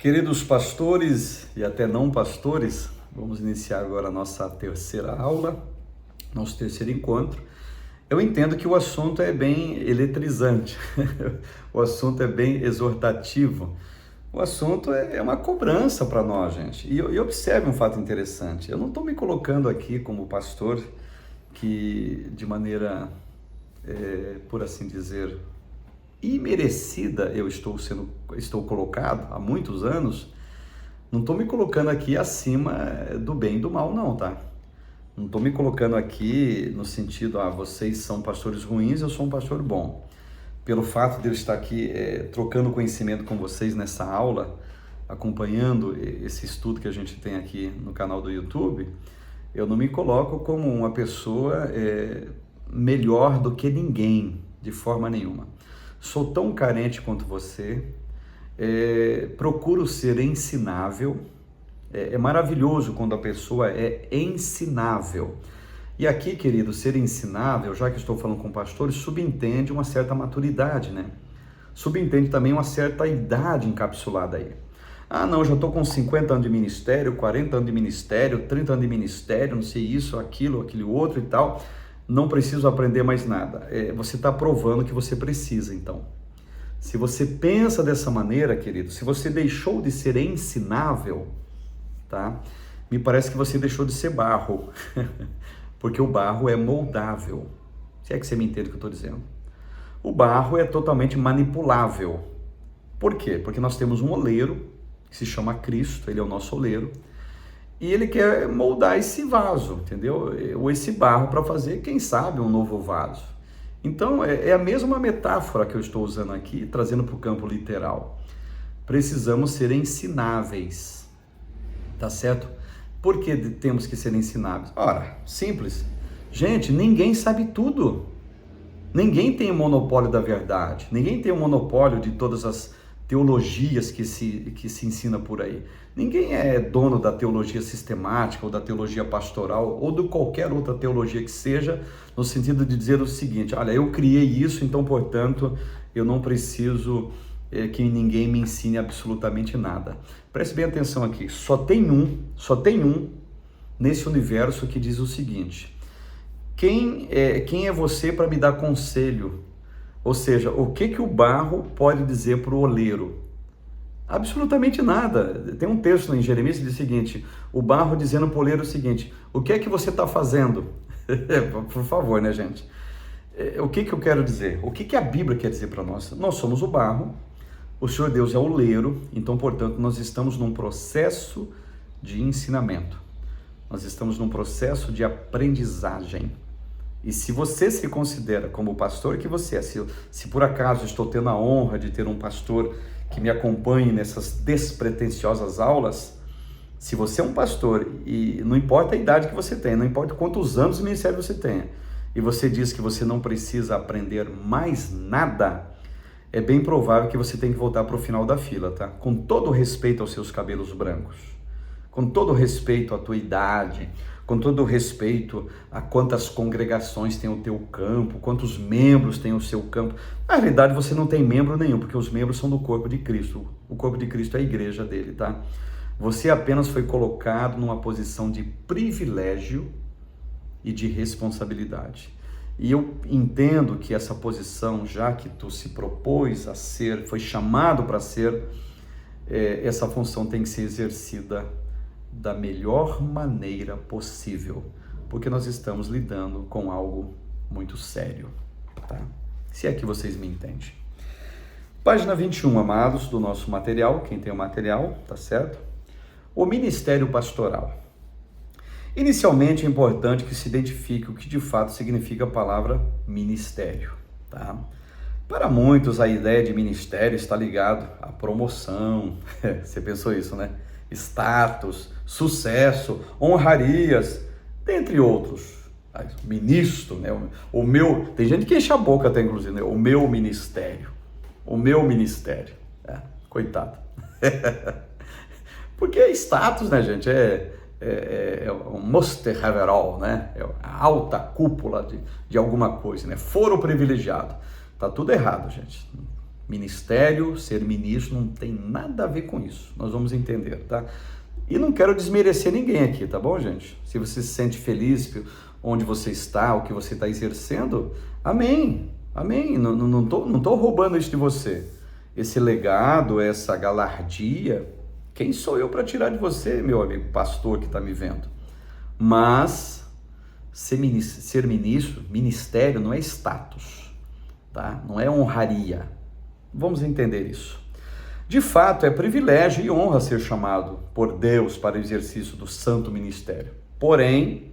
Queridos pastores e até não pastores, vamos iniciar agora a nossa terceira aula, nosso terceiro encontro. Eu entendo que o assunto é bem eletrizante, o assunto é bem exortativo, o assunto é uma cobrança para nós, gente. E observe um fato interessante, eu não estou me colocando aqui como pastor que de maneira, por assim dizer, imerecida eu estou colocado há muitos anos. Não estou me colocando aqui acima do bem e do mal, não, tá? Não estou me colocando aqui no sentido, vocês são pastores ruins, eu sou um pastor bom. Pelo fato de eu estar aqui trocando conhecimento com vocês nessa aula, acompanhando esse estudo que a gente tem aqui no canal do YouTube, eu não me coloco como uma pessoa melhor do que ninguém, de forma nenhuma. Sou tão carente quanto você, procuro ser ensinável. É maravilhoso quando a pessoa é ensinável. E aqui, querido, ser ensinável, já que estou falando com pastores, subentende uma certa maturidade, né? Subentende também uma certa idade encapsulada aí. Não, já estou com 50 anos de ministério, 40 anos de ministério, 30 anos de ministério, não sei isso, aquilo, aquele outro e tal. Não preciso aprender mais nada. Você está provando que você precisa, então. Se você pensa dessa maneira, querido, se você deixou de ser ensinável, tá? Me parece que você deixou de ser barro, porque o barro é moldável. Se é que você me entende o que eu estou dizendo. O barro é totalmente manipulável. Por quê? Porque nós temos um oleiro, que se chama Cristo, ele é o nosso oleiro, e ele quer moldar esse vaso, entendeu? Ou esse barro para fazer, quem sabe, um novo vaso. Então, é a mesma metáfora que eu estou usando aqui, trazendo para o campo literal. Precisamos ser ensináveis, tá certo? Por que temos que ser ensináveis? Ora, simples. Gente, ninguém sabe tudo. Ninguém tem o monopólio da verdade. Ninguém tem o monopólio de todas as teologias que se ensina por aí. Ninguém é dono da teologia sistemática ou da teologia pastoral ou de qualquer outra teologia que seja, no sentido de dizer o seguinte: olha, eu criei isso, então, portanto, eu não preciso que ninguém me ensine absolutamente nada. Preste bem atenção aqui, só tem um nesse universo que diz o seguinte: quem é você para me dar conselho? Ou seja, o que o barro pode dizer para o oleiro? Absolutamente nada. Tem um texto em Jeremias que diz o seguinte: o barro dizendo para o oleiro o seguinte: o que é que você está fazendo? Por favor, né, gente? O que eu quero dizer? O que a Bíblia quer dizer para nós? Nós somos o barro, o Senhor Deus é o oleiro, então, portanto, nós estamos num processo de ensinamento. Nós estamos num processo de aprendizagem. E se você se considera como o pastor que você é, se por acaso estou tendo a honra de ter um pastor que me acompanhe nessas despretensiosas aulas, se você é um pastor e não importa a idade que você tem, não importa quantos anos de ministério você tenha, e você diz que você não precisa aprender mais nada, é bem provável que você tenha que voltar para o final da fila, tá? Com todo respeito aos seus cabelos brancos, com todo respeito à tua idade, com todo respeito a quantas congregações tem o teu campo, quantos membros tem o seu campo. Na realidade, você não tem membro nenhum, porque os membros são do corpo de Cristo. O corpo de Cristo é a igreja dele, tá? Você apenas foi colocado numa posição de privilégio e de responsabilidade. E eu entendo que essa posição, já que tu se propôs a ser, foi chamado para ser, essa função tem que ser exercida da melhor maneira possível, porque nós estamos lidando com algo muito sério, tá? Se é que vocês me entendem. Página 21, amados, do nosso material, quem tem o material, tá certo? O ministério pastoral. Inicialmente é importante que se identifique o que de fato significa a palavra ministério, tá? Para muitos a ideia de ministério está ligado à promoção, você pensou isso, né? Status, sucesso, honrarias, dentre outros. Ministro, né? Tem gente que enche a boca até, inclusive, né? O meu ministério, coitado. Porque é status, né, gente? É um Muster have it all, né? É a alta cúpula de alguma coisa, né? Foro privilegiado. Tá tudo errado, gente. Ministério, ser ministro, não tem nada a ver com isso. Nós vamos entender, tá? E não quero desmerecer ninguém aqui, tá bom, gente? Se você se sente feliz onde você está, o que você está exercendo, amém, amém. Não tô roubando isso de você. Esse legado, essa galardia, quem sou eu para tirar de você, meu amigo pastor que está me vendo? Mas ser ministro, ministério não é status, tá? Não é honraria. Vamos entender isso. De fato, é privilégio e honra ser chamado por Deus para o exercício do santo ministério. Porém,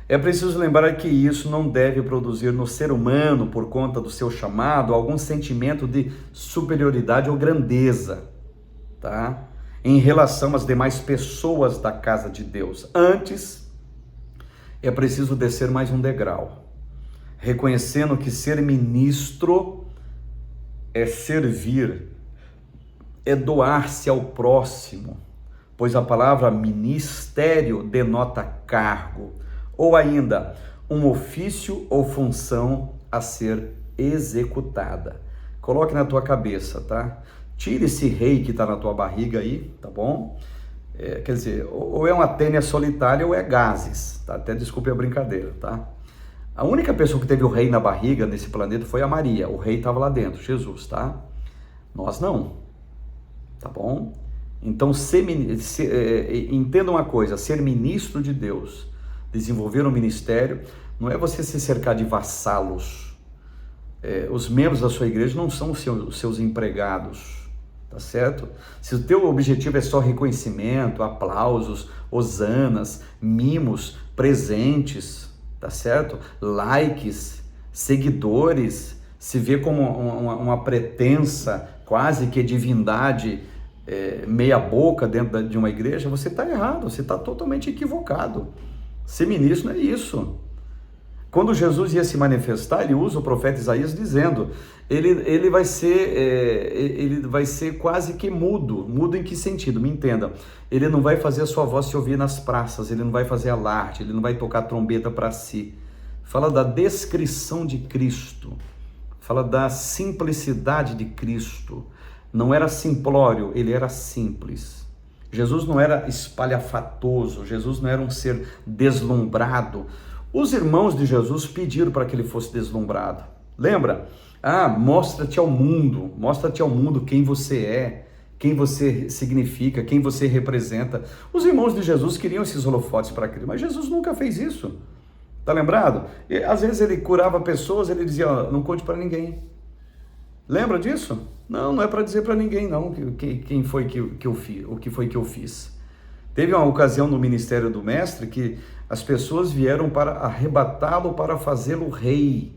é preciso lembrar que isso não deve produzir no ser humano, por conta do seu chamado, algum sentimento de superioridade ou grandeza, tá? Em relação às demais pessoas da casa de Deus. Antes, é preciso descer mais um degrau, reconhecendo que ser ministro é servir, é doar-se ao próximo, pois a palavra ministério denota cargo, ou ainda um ofício ou função a ser executada. Coloque na tua cabeça, tá? Tire esse rei que está na tua barriga aí, tá bom? Quer dizer, ou é uma tênia solitária ou é gases, tá? Até desculpe a brincadeira, tá? A única pessoa que teve o rei na barriga nesse planeta foi a Maria, o rei estava lá dentro, Jesus, tá? Nós não, tá bom? Então, entenda uma coisa, ser ministro de Deus, desenvolver um ministério, não é você se cercar de vassalos. Os membros da sua igreja não são os seus empregados, tá certo? Se o teu objetivo é só reconhecimento, aplausos, hosanas, mimos, presentes, tá certo? Likes, seguidores, se vê como uma pretensa, quase que divindade, meia boca dentro de uma igreja, você está errado, você está totalmente equivocado. Ser ministro não é isso. Quando Jesus ia se manifestar, ele usa o profeta Isaías dizendo, ele vai ser quase que mudo. Mudo em que sentido? Me entenda. Ele não vai fazer a sua voz se ouvir nas praças, ele não vai fazer alarde, ele não vai tocar trombeta para si. Fala da descrição de Cristo, fala da simplicidade de Cristo. Não era simplório, ele era simples. Jesus não era espalhafatoso, Jesus não era um ser deslumbrado. Os irmãos de Jesus pediram para que ele fosse deslumbrado. Lembra? Mostra-te ao mundo quem você é, quem você significa, quem você representa. Os irmãos de Jesus queriam esses holofotes para Cristo, mas Jesus nunca fez isso. Tá lembrado? E, às vezes ele curava pessoas, ele dizia, não conte para ninguém. Lembra disso? Não é para dizer para ninguém não quem foi que eu fiz, o que foi que eu fiz. Teve uma ocasião no ministério do mestre que as pessoas vieram para arrebatá-lo para fazê-lo rei.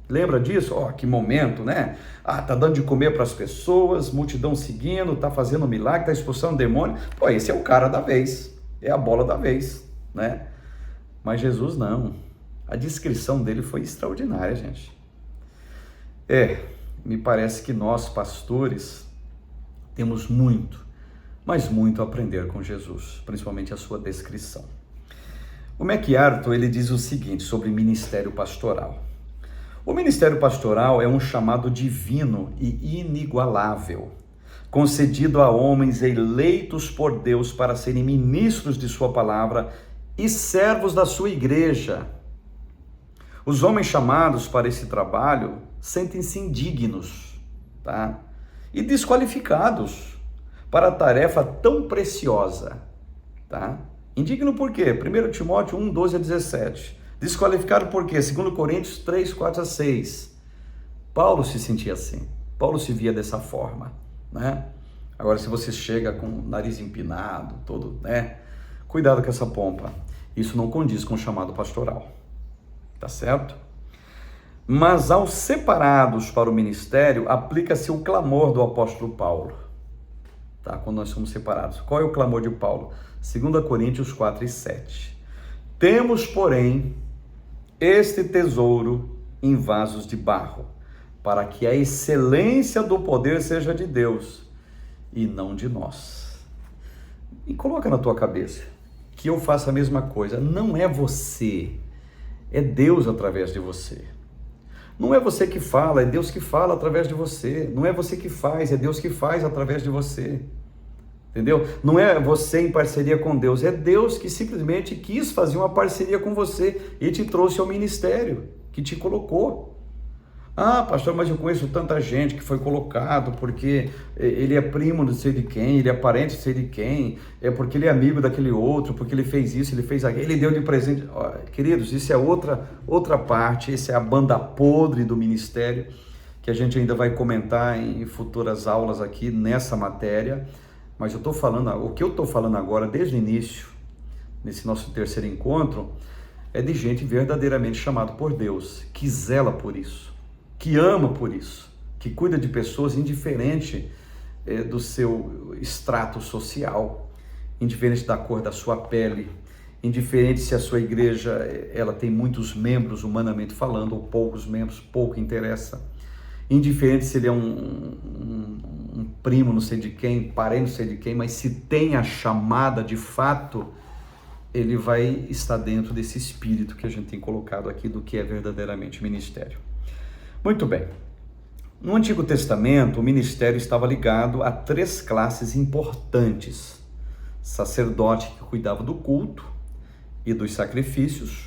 Lembra disso? Que momento, né? Tá dando de comer para as pessoas, multidão seguindo, tá fazendo milagre, tá expulsando demônio. Esse é o cara da vez, é a bola da vez, né? Mas Jesus não. A descrição dele foi extraordinária, gente. Me parece que nós, pastores, temos muito, mas muito a aprender com Jesus, principalmente a sua descrição. O MacArthur, ele diz o seguinte sobre ministério pastoral. O ministério pastoral é um chamado divino e inigualável, concedido a homens eleitos por Deus para serem ministros de sua palavra e servos da sua igreja. Os homens chamados para esse trabalho sentem-se indignos, tá? E desqualificados para a tarefa tão preciosa, tá? Indigno por quê? 1 Timóteo 1, 12 a 17. Desqualificado por quê? 2 Coríntios 3, 4 a 6. Paulo se sentia assim. Paulo se via dessa forma, né? Agora, se você chega com o nariz empinado, todo, né? Cuidado com essa pompa. Isso não condiz com o chamado pastoral. Tá certo? Mas aos separados para o ministério, aplica-se o clamor do apóstolo Paulo. Tá? Quando nós somos separados. Qual é o clamor de Paulo? 2 Coríntios 4 e 7. Temos, porém, este tesouro em vasos de barro, para que a excelência do poder seja de Deus e não de nós. E coloca na tua cabeça que eu faço a mesma coisa. Não é você, é Deus através de você. Não é você que fala, é Deus que fala através de você. Não é você que faz, é Deus que faz através de você. Entendeu? Não é você em parceria com Deus, é Deus que simplesmente quis fazer uma parceria com você e te trouxe ao ministério, que te colocou. Ah, pastor, mas eu conheço tanta gente que foi colocado porque ele é primo não sei de quem, ele é parente não sei de quem, é porque ele é amigo daquele outro, porque ele fez isso, ele fez aquilo, ele deu de presente. Ó, queridos, isso é outra parte, essa é a banda podre do ministério, que a gente ainda vai comentar em futuras aulas aqui nessa matéria. Mas eu estou falando, o que eu estou falando agora, desde o início, nesse nosso terceiro encontro, é de gente verdadeiramente chamada por Deus, que zela por isso, que ama por isso, que cuida de pessoas indiferente do seu extrato social, indiferente da cor da sua pele, indiferente se a sua igreja ela tem muitos membros, humanamente falando, ou poucos membros, pouco interessa. Indiferente se ele é um primo não sei de quem, parente não sei de quem, mas se tem a chamada de fato, ele vai estar dentro desse espírito que a gente tem colocado aqui do que é verdadeiramente ministério. Muito bem. No Antigo Testamento, o ministério estava ligado a 3 classes importantes: sacerdote que cuidava do culto e dos sacrifícios,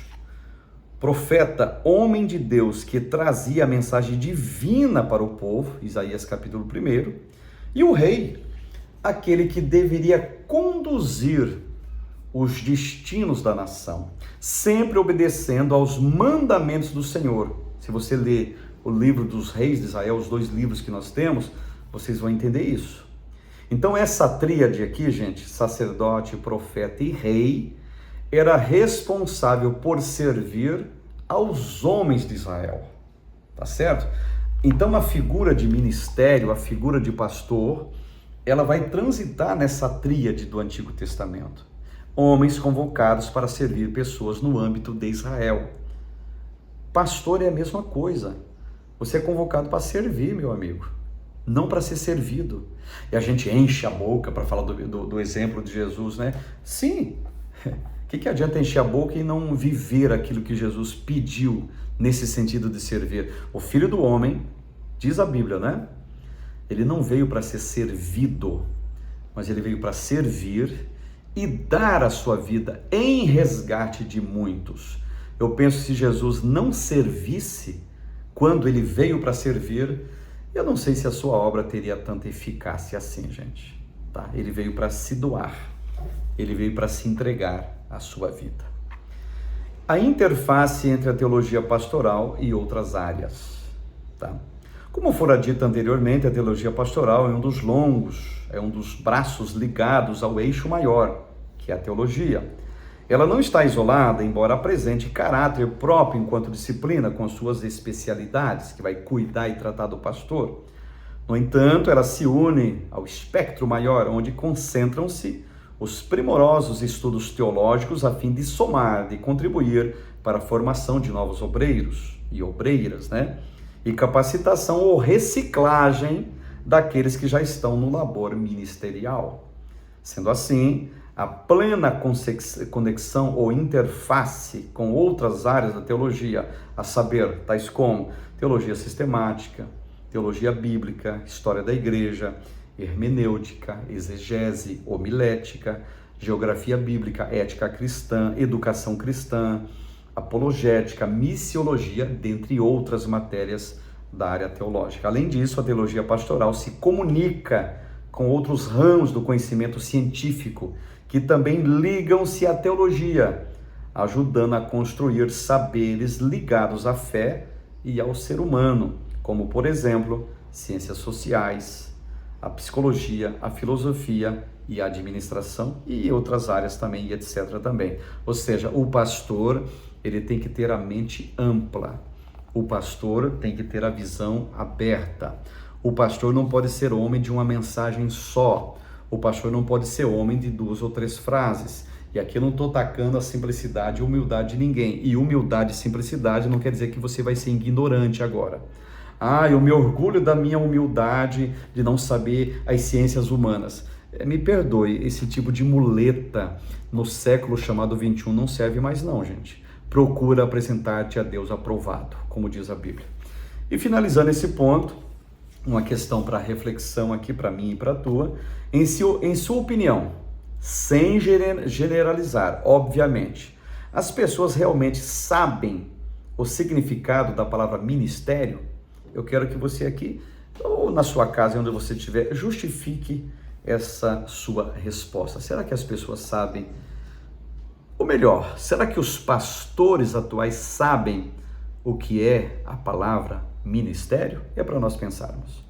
profeta, homem de Deus, que trazia a mensagem divina para o povo, Isaías capítulo 1, e o rei, aquele que deveria conduzir os destinos da nação, sempre obedecendo aos mandamentos do Senhor. Se você ler o livro dos reis de Israel, os 2 livros que nós temos, vocês vão entender isso. Então essa tríade aqui, gente, sacerdote, profeta e rei, era responsável por servir aos homens de Israel, tá certo? Então a figura de ministério, a figura de pastor, ela vai transitar nessa tríade do Antigo Testamento. Homens convocados para servir pessoas no âmbito de Israel. Pastor é a mesma coisa. Você é convocado para servir, meu amigo, não para ser servido. E a gente enche a boca para falar do exemplo de Jesus, né? Sim. O que adianta encher a boca e não viver aquilo que Jesus pediu nesse sentido de servir? O Filho do Homem, diz a Bíblia, né? Ele não veio para ser servido, mas ele veio para servir e dar a sua vida em resgate de muitos. Eu penso que se Jesus não servisse, quando ele veio para servir, eu não sei se a sua obra teria tanta eficácia assim, gente. Tá? Ele veio para se doar, ele veio para se entregar a sua vida. A interface entre a teologia pastoral e outras áreas, tá? Como fora dito anteriormente, a teologia pastoral é um dos braços ligados ao eixo maior, que é a teologia. Ela não está isolada, embora apresente caráter próprio enquanto disciplina, com suas especialidades, que vai cuidar e tratar do pastor. No entanto, ela se une ao espectro maior, onde concentram-se os primorosos estudos teológicos a fim de somar, de contribuir para a formação de novos obreiros e obreiras, né? E capacitação ou reciclagem daqueles que já estão no labor ministerial. Sendo assim, a plena conexão ou interface com outras áreas da teologia, a saber, tais como teologia sistemática, teologia bíblica, história da igreja, hermenêutica, exegese, homilética, geografia bíblica, ética cristã, educação cristã, apologética, missiologia, dentre outras matérias da área teológica. Além disso, a teologia pastoral se comunica com outros ramos do conhecimento científico que também ligam-se à teologia, ajudando a construir saberes ligados à fé e ao ser humano, como, por exemplo, ciências sociais, a psicologia, a filosofia e a administração e outras áreas também, e etc. também. Ou seja, o pastor, ele tem que ter a mente ampla, o pastor tem que ter a visão aberta, o pastor não pode ser homem de uma mensagem só, o pastor não pode ser homem de 2 ou 3 frases. E aqui eu não estou atacando a simplicidade e humildade de ninguém. E humildade e simplicidade não quer dizer que você vai ser ignorante agora. Eu me orgulho da minha humildade de não saber as ciências humanas. Me perdoe, esse tipo de muleta no século chamado 21 não serve mais não, gente. Procura apresentar-te a Deus aprovado, como diz a Bíblia. E finalizando esse ponto, uma questão para reflexão aqui para mim e para a tua, em sua opinião, sem generalizar, obviamente, as pessoas realmente sabem o significado da palavra ministério? Eu quero que você aqui, ou na sua casa, onde você estiver, justifique essa sua resposta. Será que as pessoas sabem? Ou melhor, será que os pastores atuais sabem o que é a palavra ministério? É para nós pensarmos.